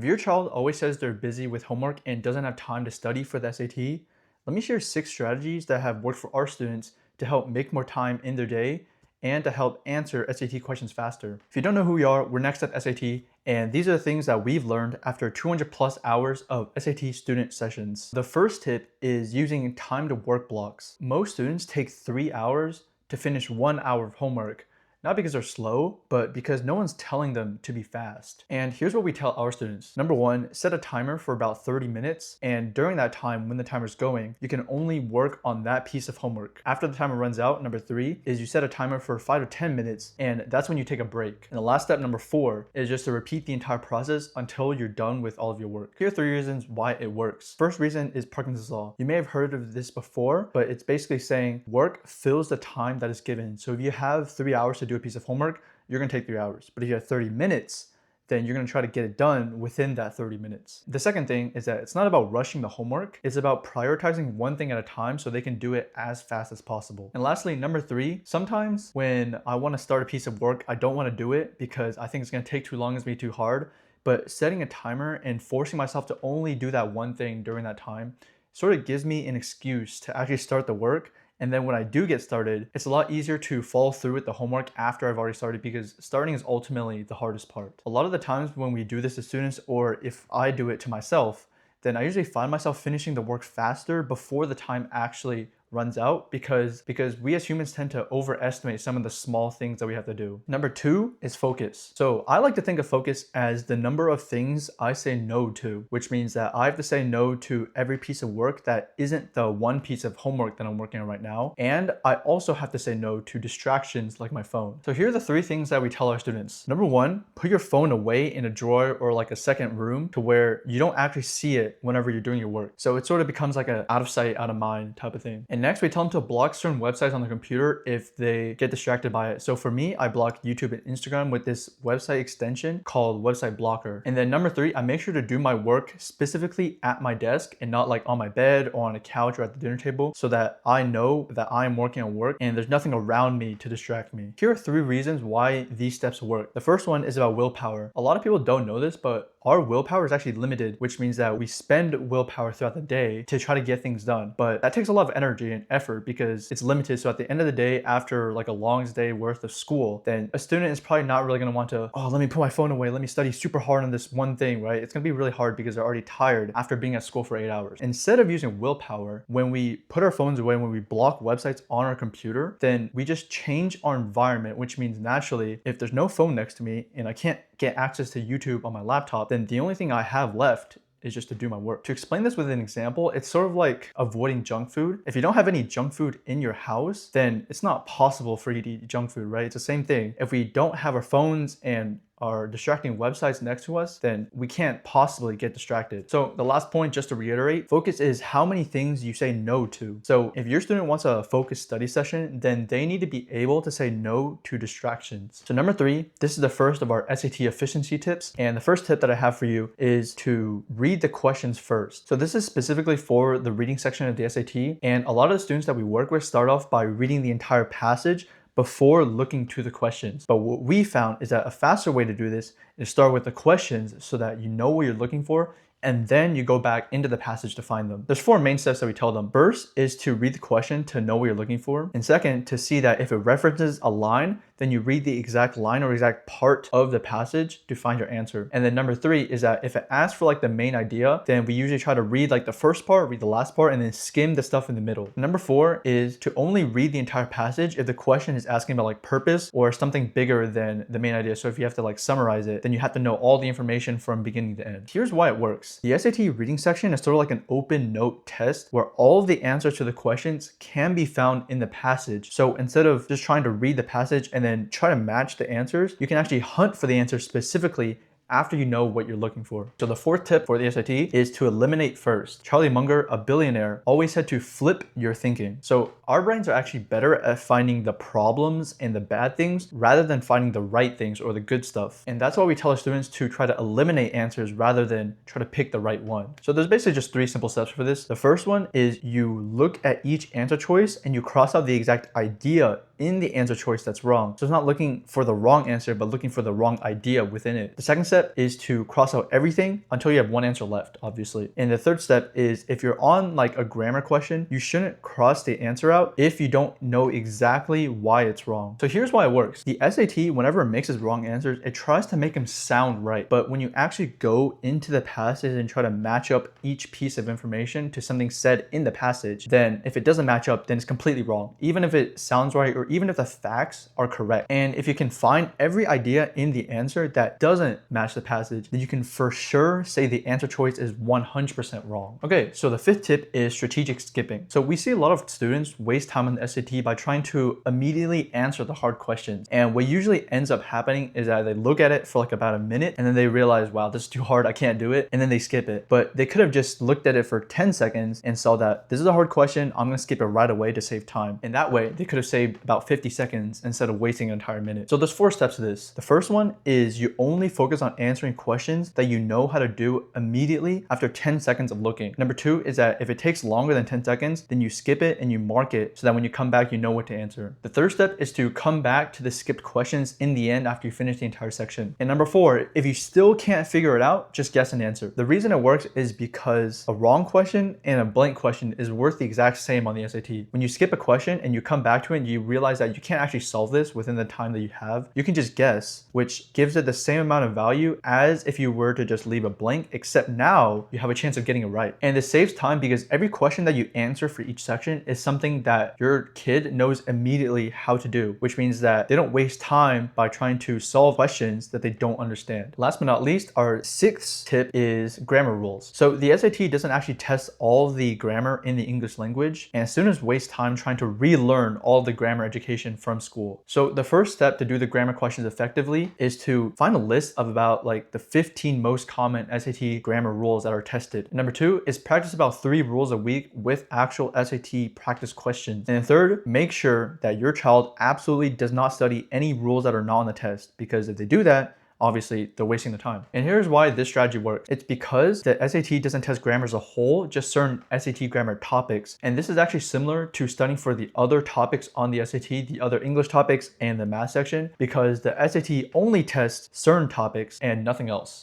If your child always says they're busy with homework and doesn't have time to study for the SAT, let me share 6 strategies that have worked for our students to help make more time in their day and to help answer SAT questions faster. If you don't know who we are, we're Next Step SAT, and these are the things that we've learned after 200 plus hours of SAT student sessions. The first tip is using time to work blocks. Most students take 3 hours to finish 1 hour of homework. Not because they're slow, but because no one's telling them to be fast. And here's what we tell our students. Number 1, set a timer for about 30 minutes. And during that time, when the timer's going, you can only work on that piece of homework. After the timer runs out, number 3 is you set a timer for 5 to 10 minutes, and that's when you take a break. And the last step, number 4, is just to repeat the entire process until you're done with all of your work. Here are 3 reasons why it works. First reason is Parkinson's law. You may have heard of this before, but it's basically saying work fills the time that is given. So if you have 3 hours to do a piece of homework, you're gonna take 3 hours. But if you have 30 minutes, then you're gonna try to get it done within that 30 minutes. The second thing is that it's not about rushing the homework, it's about prioritizing one thing at a time so they can do it as fast as possible. And lastly, number 3, sometimes when I wanna start a piece of work, I don't wanna do it because I think it's gonna take too long, it's gonna be too hard. But setting a timer and forcing myself to only do that one thing during that time sort of gives me an excuse to actually start the work. And then when I do get started, it's a lot easier to follow through with the homework after I've already started because starting is ultimately the hardest part. A lot of the times when we do this to students, or if I do it to myself, then I usually find myself finishing the work faster before the time actually runs out because we as humans tend to overestimate some of the small things that we have to do. Number 2 is focus. So I like to think of focus as the number of things I say no to, which means that I have to say no to every piece of work that isn't the one piece of homework that I'm working on right now. And I also have to say no to distractions like my phone. So here are the 3 things that we tell our students. Number 1, put your phone away in a drawer or like a second room to where you don't actually see it whenever you're doing your work. So it sort of becomes like a out of sight, out of mind type of thing. And next, we tell them to block certain websites on the computer if they get distracted by it. So for me, I block YouTube and Instagram with this website extension called Website Blocker. And then number 3, I make sure to do my work specifically at my desk and not like on my bed or on a couch or at the dinner table so that I know that I'm working on work and there's nothing around me to distract me. Here are 3 reasons why these steps work. The first one is about willpower. A lot of people don't know this, but our willpower is actually limited, which means that we spend willpower throughout the day to try to get things done. But that takes a lot of energy and effort because it's limited. So at the end of the day, after like a long day worth of school, then a student is probably not really gonna want to, oh, let me put my phone away, let me study super hard on this one thing, right? It's gonna be really hard because they're already tired after being at school for 8 hours. Instead of using willpower, when we put our phones away, when we block websites on our computer, then we just change our environment, which means naturally, if there's no phone next to me and I can't get access to YouTube on my laptop, then the only thing I have left is just to do my work. To explain this with an example, it's sort of like avoiding junk food. If you don't have any junk food in your house, then it's not possible for you to eat junk food, right? It's the same thing. If we don't have our phones and are distracting websites next to us, then we can't possibly get distracted. So the last point, just to reiterate, focus is how many things you say no to. So if your student wants a focused study session, then they need to be able to say no to distractions. So number 3, this is the first of our SAT efficiency tips. And the first tip that I have for you is to read the questions first. So this is specifically for the reading section of the SAT. And a lot of the students that we work with start off by reading the entire passage before looking to the questions. But what we found is that a faster way to do this is start with the questions so that you know what you're looking for and then you go back into the passage to find them. There's 4 main steps that we tell them. First is to read the question to know what you're looking for. And second, to see that if it references a line, then you read the exact line or exact part of the passage to find your answer. And then number 3 is that if it asks for like the main idea, then we usually try to read like the first part, read the last part, and then skim the stuff in the middle. Number 4 is to only read the entire passage if the question is asking about like purpose or something bigger than the main idea. So if you have to like summarize it, then you have to know all the information from beginning to end. Here's why it works. The SAT reading section is sort of like an open note test where all of the answers to the questions can be found in the passage. So instead of just trying to read the passage and then try to match the answers, you can actually hunt for the answers specifically after you know what you're looking for. So the 4th tip for the SAT is to eliminate first. Charlie Munger, a billionaire, always said to flip your thinking. So our brains are actually better at finding the problems and the bad things rather than finding the right things or the good stuff. And that's why we tell our students to try to eliminate answers rather than try to pick the right one. So there's basically just 3 simple steps for this. The first one is you look at each answer choice and you cross out the exact idea in the answer choice that's wrong. So it's not looking for the wrong answer, but looking for the wrong idea within it. The second step is to cross out everything until you have one answer left, obviously. And the third step is if you're on like a grammar question, you shouldn't cross the answer out if you don't know exactly why it's wrong. So here's why it works. The SAT, whenever it makes its wrong answers, it tries to make them sound right. But when you actually go into the passage and try to match up each piece of information to something said in the passage, then if it doesn't match up, then it's completely wrong. Even if it sounds right, or even if the facts are correct. And if you can find every idea in the answer that doesn't match the passage, then you can for sure say the answer choice is 100% wrong. Okay, so the fifth tip is strategic skipping. So we see a lot of students waste time on the SAT by trying to immediately answer the hard questions. And what usually ends up happening is that they look at it for like about a minute and then they realize, wow, this is too hard, I can't do it. And then they skip it. But they could have just looked at it for 10 seconds and saw that this is a hard question, I'm gonna skip it right away to save time. And that way they could have saved about 50 seconds instead of wasting an entire minute. So there's 4 steps to this. The first one is you only focus on answering questions that you know how to do immediately after 10 seconds of looking. Number 2 is that if it takes longer than 10 seconds, then you skip it and you mark it so that when you come back, you know what to answer. The third step is to come back to the skipped questions in the end after you finish the entire section. And number 4, if you still can't figure it out, just guess an answer. The reason it works is because a wrong question and a blank question is worth the exact same on the SAT. When you skip a question and you come back to it and you realize that you can't actually solve this within the time that you have, you can just guess, which gives it the same amount of value as if you were to just leave a blank, except now you have a chance of getting it right. And this saves time because every question that you answer for each section is something that your kid knows immediately how to do, which means that they don't waste time by trying to solve questions that they don't understand. Last but not least, our 6th tip is grammar rules. So the SAT doesn't actually test all the grammar in the English language, and students waste time trying to relearn all the grammar education from school. So the first step to do the grammar questions effectively is to find a list of about like the 15 most common SAT grammar rules that are tested. Number 2 is practice about 3 rules a week with actual SAT practice questions. And third, make sure that your child absolutely does not study any rules that are not on the test, because if they do that, obviously they're wasting the time. And here's why this strategy works. It's because the SAT doesn't test grammar as a whole, just certain SAT grammar topics. And this is actually similar to studying for the other topics on the SAT, the other English topics and the math section, because the SAT only tests certain topics and nothing else.